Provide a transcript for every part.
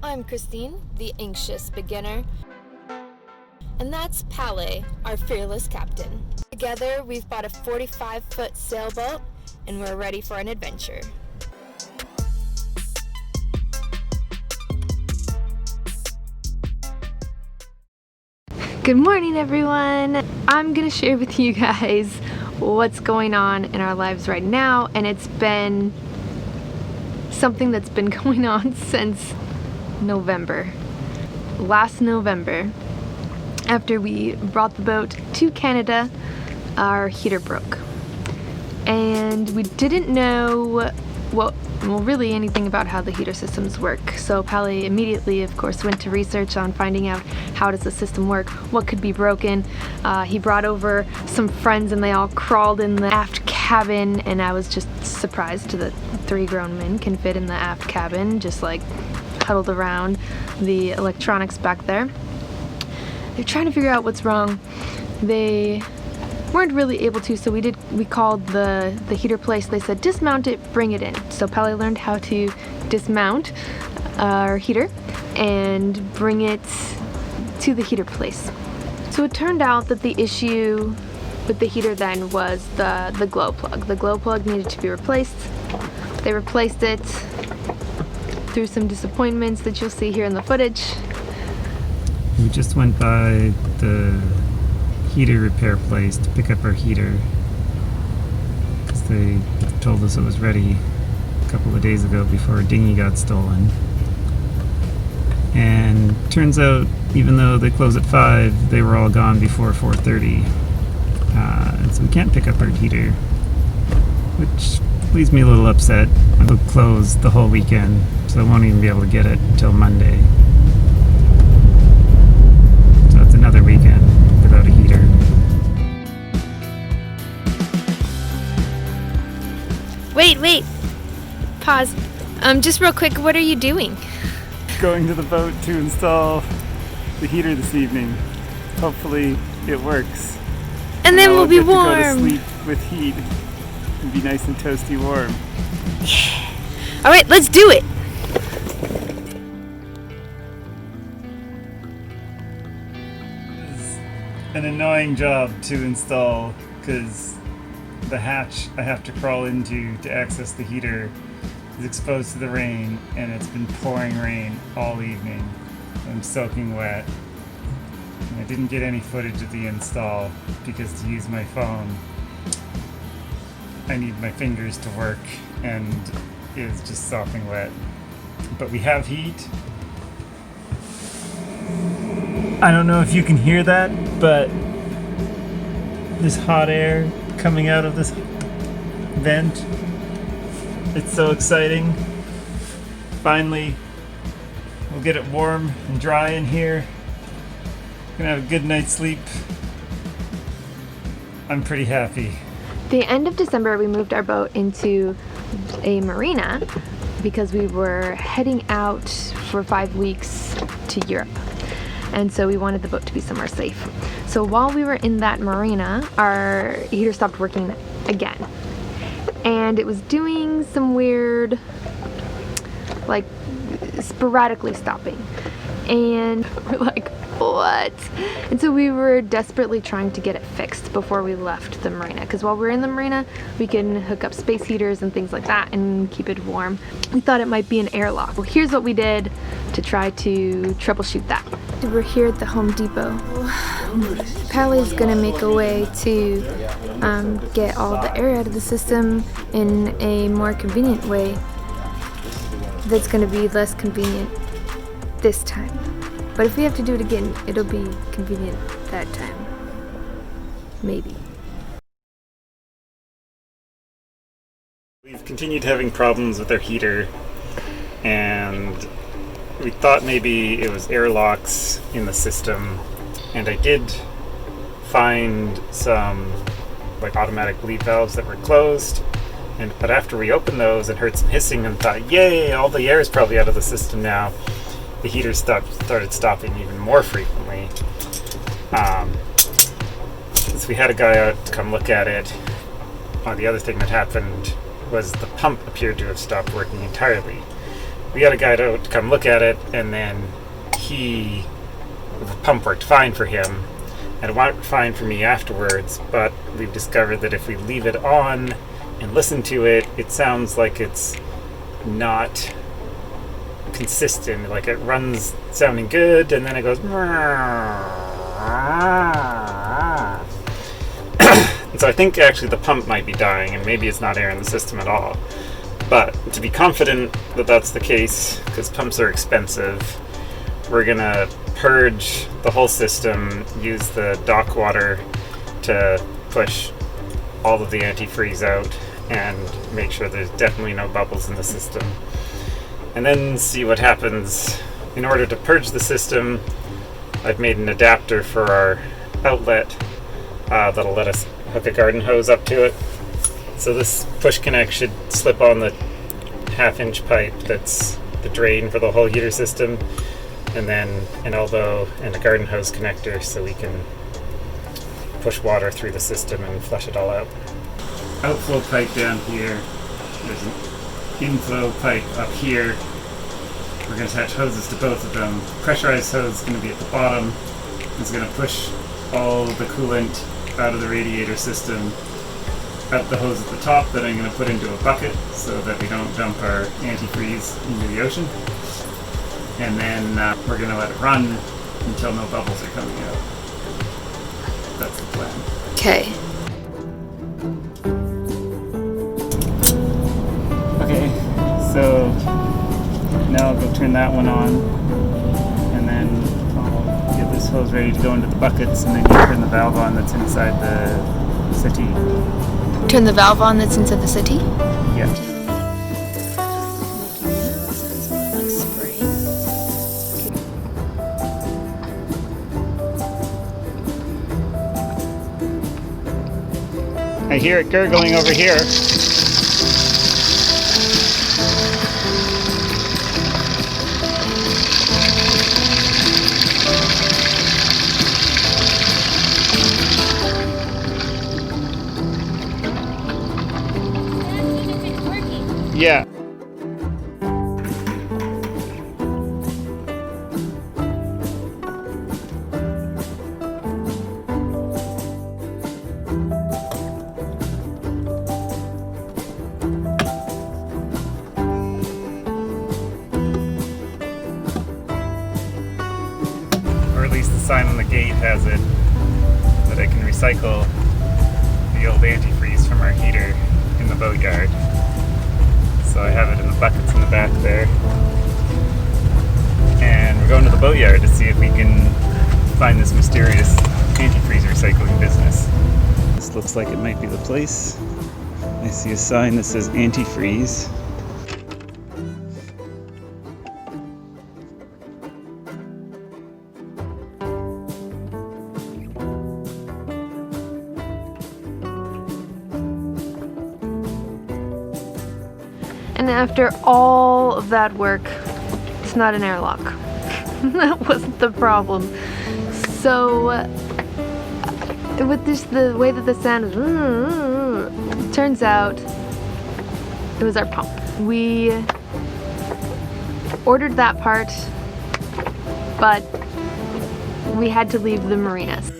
I'm Christine, the anxious beginner. And that's Palais, our fearless captain. Together, we've bought a 45-foot sailboat, and we're ready for an adventure. Good morning, everyone! I'm gonna share with you guys what's going on in our lives right now, and it's been something that's been going on since November. Last November, after we brought the boat to Canada, our heater broke. And we didn't know really anything about how the heater systems work. So Palais immediately, of course, went to research on finding out how does the system work, what could be broken. He brought over some friends and they all crawled in the aft cabin, and I was just surprised that 3 grown men can fit in the aft cabin, just like huddled around the electronics back there. They're trying to figure out what's wrong. They weren't really able to, so we called the heater place. They said dismount it, bring it in. So Palais learned how to dismount our heater and bring it to the heater place. So it turned out that the issue with the heater then was the glow plug. The glow plug needed to be replaced. They replaced it through some disappointments that you'll see here in the footage. We just went by the heater repair place to pick up our heater because they told us it was ready a couple of days ago before our dinghy got stolen. And turns out, even though they close at 5, they were all gone before 4:30. And so we can't pick up our heater, which leaves me a little upset. We'll close the whole weekend, so I won't even be able to get it until Monday. So it's another weekend without a heater. Wait. Pause. Just real quick, what are you doing? Going to the boat to install the heater this evening. Hopefully it works. And then we'll be I'll warm. get to go to sleep with heat and be nice and toasty warm. All right, let's do it. It's an annoying job to install because the hatch I have to crawl into to access the heater is exposed to the rain, and it's been pouring rain all evening. I'm soaking wet. And I didn't get any footage of the install because to use my phone I need my fingers to work and is just sopping wet. But we have heat. I don't know if you can hear that, but this hot air coming out of this vent, it's so exciting. Finally, we'll get it warm and dry in here. Gonna have a good night's sleep. I'm pretty happy. The end of December, we moved our boat into a marina because we were heading out for 5 weeks to Europe. And so we wanted the boat to be somewhere safe. So while we were in that marina, our heater stopped working again. And it was doing some weird, like, sporadically stopping. And we're like, what? And so we were desperately trying to get it fixed before we left the marina, because while we're in the marina we can hook up space heaters and things like that and keep it warm. We thought it might be an airlock. Well, here's what we did to try to troubleshoot that. We're here at the Home Depot. Palais gonna make a way to get all the air out of the system in a more convenient way that's gonna be less convenient this time. But if we have to do it again, it'll be convenient that time. Maybe. We've continued having problems with our heater, and we thought maybe it was airlocks in the system. And I did find some like automatic bleed valves that were closed, but after we opened those and heard some hissing and thought, yay, all the air is probably out of the system now, the heater started stopping even more frequently. So we had a guy out to come look at it. The other thing that happened was the pump appeared to have stopped working entirely. we got a guy to come look at it, and then the pump worked fine for him, and it worked fine for me afterwards, but we've discovered that if we leave it on and listen to it, it sounds like it's not consistent. Like it runs sounding good, and then it goes and so I think actually the pump might be dying, and maybe it's not air in the system at all. But to be confident that that's the case, because pumps are expensive, we're gonna purge the whole system, use the dock water to push all of the antifreeze out and make sure there's definitely no bubbles in the system, and then see what happens. In order to purge the system, I've made an adapter for our outlet that'll let us hook a garden hose up to it. So this push connect should slip on the 1/2-inch pipe that's the drain for the whole heater system, and then an elbow and a garden hose connector so we can push water through the system and flush it all out. Outflow pipe down here, there's an inflow pipe up here. We're going to attach hoses to both of them. Pressurized hose is going to be at the bottom. It's going to push all the coolant out of the radiator system out the hose at the top that I'm going to put into a bucket so that we don't dump our antifreeze into the ocean. And then we're going to let it run until no bubbles are coming out. That's the plan. Okay. Okay, so now I'll go turn that one on, and then I'll get this hose ready to go into the buckets, and then you turn the valve on that's inside the city. Turn the valve on that's inside the city? Yeah. I hear it gurgling over here. Yeah. Or at least the sign on the gate has it that I can recycle the old antifreeze from our heater in the boatyard. So I have it in the buckets in the back there. And we're going to the boatyard to see if we can find this mysterious antifreeze recycling business. This looks like it might be the place. I see a sign that says antifreeze. And after all of that work, it's not an airlock. That wasn't the problem. So, with this, the way that the sound is, turns out it was our pump. We ordered that part, but we had to leave the marinas.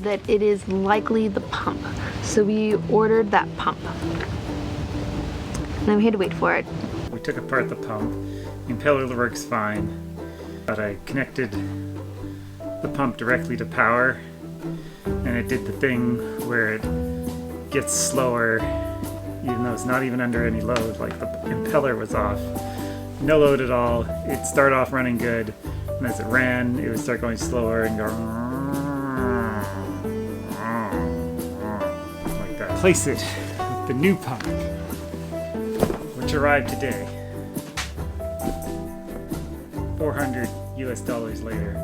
That it is likely the pump, so we ordered that pump, and then we had to wait for it. We took apart the pump. The impeller works fine, but I connected the pump directly to power, and it did the thing where it gets slower even though it's not even under any load. Like the impeller was off, no load at all. It'd start off running good, and as it ran, it would start going slower and go like that. Place it with the new pump, which arrived today. $400 US later,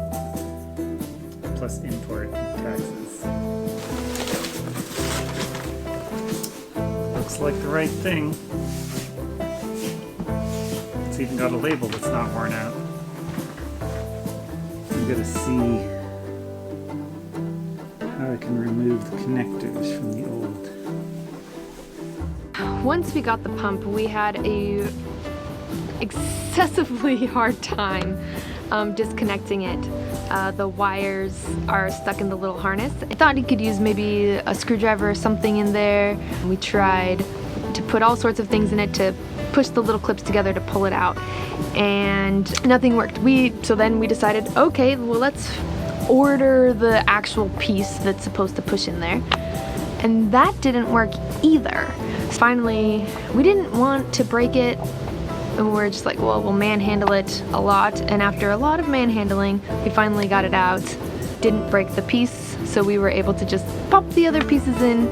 plus import taxes. Looks like the right thing. It's even got a label that's not worn out. I'm gonna see how I can remove the connectors from the old. Once we got the pump, we had a excessively hard time disconnecting it. The wires are stuck in the little harness. I thought you could use maybe a screwdriver or something in there. We tried to put all sorts of things in it to push the little clips together to pull it out, and nothing worked. So then we decided, okay, well, let's order the actual piece that's supposed to push in there. And that didn't work either. Finally, we didn't want to break it, and we're just like, well, we'll manhandle it a lot. And after a lot of manhandling, we finally got it out. Didn't break the piece, so we were able to just pop the other pieces in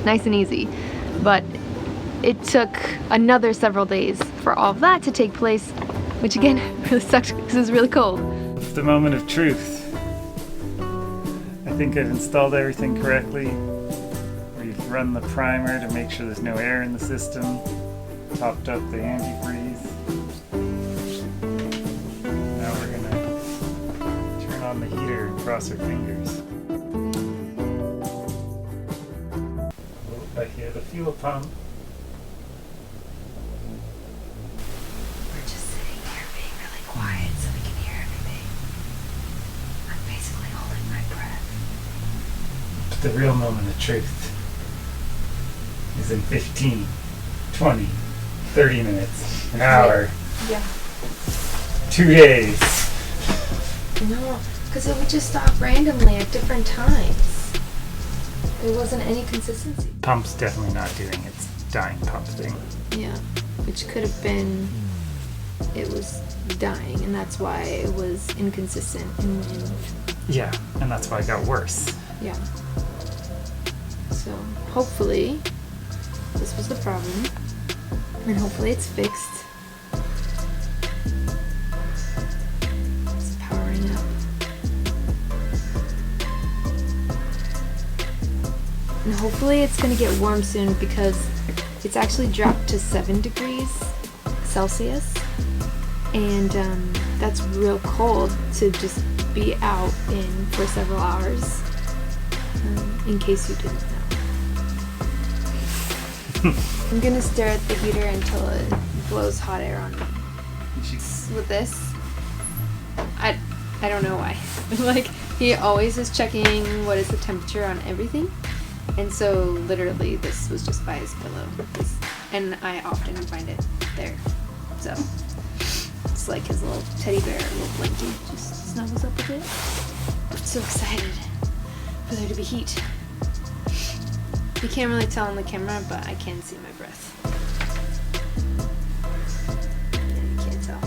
nice and easy. But it took another several days for all of that to take place, which again really sucked because it was really cold. The moment of truth. I think I've installed everything correctly. We've run the primer to make sure there's no air in the system. Topped up the antifreeze. Now we're gonna turn on the heater and cross our fingers. Oh, I hear the fuel pump. We're just sitting here being really quiet so we can hear everything. I'm basically holding my breath. But the real moment of truth is in 15, 20, 30 minutes, an hour, Yeah. 2 days. No, because it would just stop randomly at different times. There wasn't any consistency. Pump's definitely not doing its dying pump thing. Yeah, which could have been it was dying, and that's why it was inconsistent. And Yeah, and that's why it got worse. yeah. So hopefully this was the problem, and hopefully it's fixed. It's powering up. And hopefully it's going to get warm soon, because it's actually dropped to 7 degrees Celsius, and that's real cold to just be out in for several hours, in case you didn't know. I'm gonna stare at the heater until it blows hot air on me. With this, I don't know why. Like, he always is checking what is the temperature on everything, and so literally this was just by his pillow, and I often find it there. So it's like his little teddy bear, little blankie, just snuggles up with it. I'm so excited for there to be heat. You can't really tell on the camera, but I can see my breath. Yeah, you can't tell.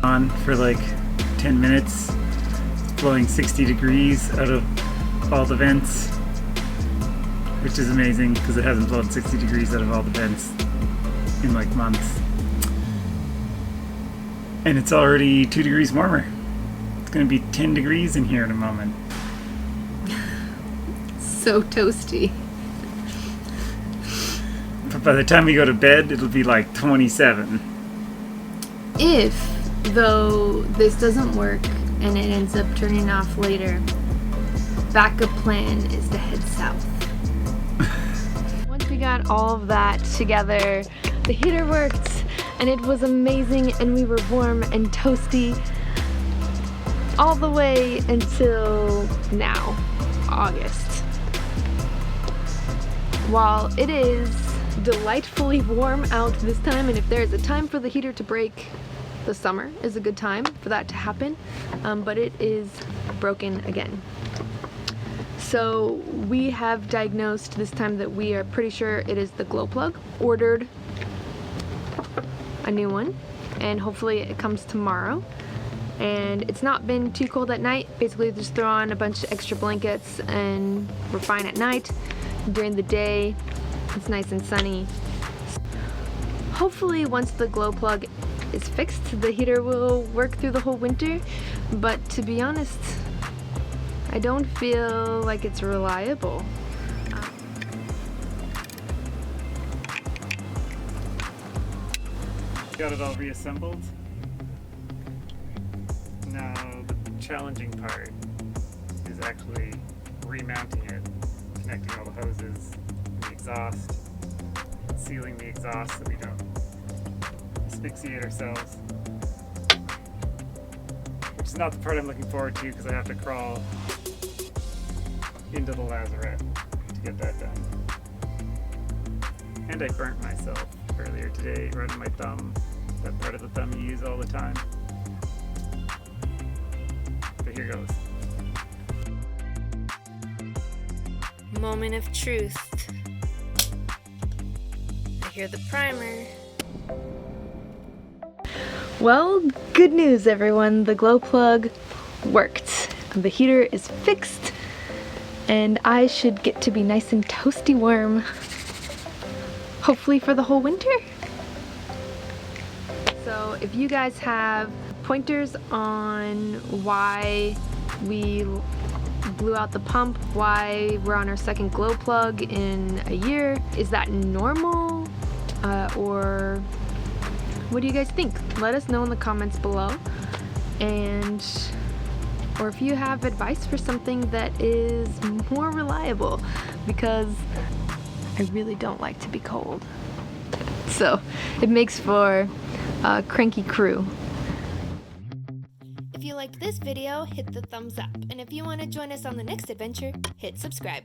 On for like 10 minutes, blowing 60 degrees out of all the vents, which is amazing because it hasn't blown 60 degrees out of all the vents in like months. And it's already 2 degrees warmer. It's gonna be 10 degrees in here in a moment. So toasty. But by the time we go to bed, it'll be like 27. If, though, this doesn't work and it ends up turning off later, backup plan is to head south. Once we got all of that together, the heater worked, and it was amazing, and we were warm and toasty all the way until now, August. while it is delightfully warm out this time, and if there is a time for the heater to break, the summer is a good time for that to happen, but it is broken again. So we have diagnosed this time that we are pretty sure it is the glow plug. Ordered a new one, and hopefully it comes tomorrow. And it's not been too cold at night. Basically just throw on a bunch of extra blankets and we're fine at night. During the day it's nice and sunny. Hopefully once the glow plug is fixed, the heater will work through the whole winter, but to be honest, I don't feel like it's reliable. Got it all reassembled. Now the challenging part is actually remounting it, connecting all the hoses, and the exhaust, sealing the exhaust so we don't asphyxiate ourselves. Which is not the part I'm looking forward to because I have to crawl into the lazarette to get that done. And I burnt myself earlier today right on my thumb, that part of the thumb you use all the time. But here goes. Moment of truth. I hear the primer. Well, good news everyone, the glow plug worked. The heater is fixed and I should get to be nice and toasty warm, hopefully for the whole winter. So if you guys have pointers on why we blew out the pump, why we're on our second glow plug in a year, is that normal? Or what do you guys think? Let us know in the comments below. Or if you have advice for something that is more reliable, because I really don't like to be cold. So it makes for a cranky crew. If you liked this video, hit the thumbs up. And if you want to join us on the next adventure, hit subscribe.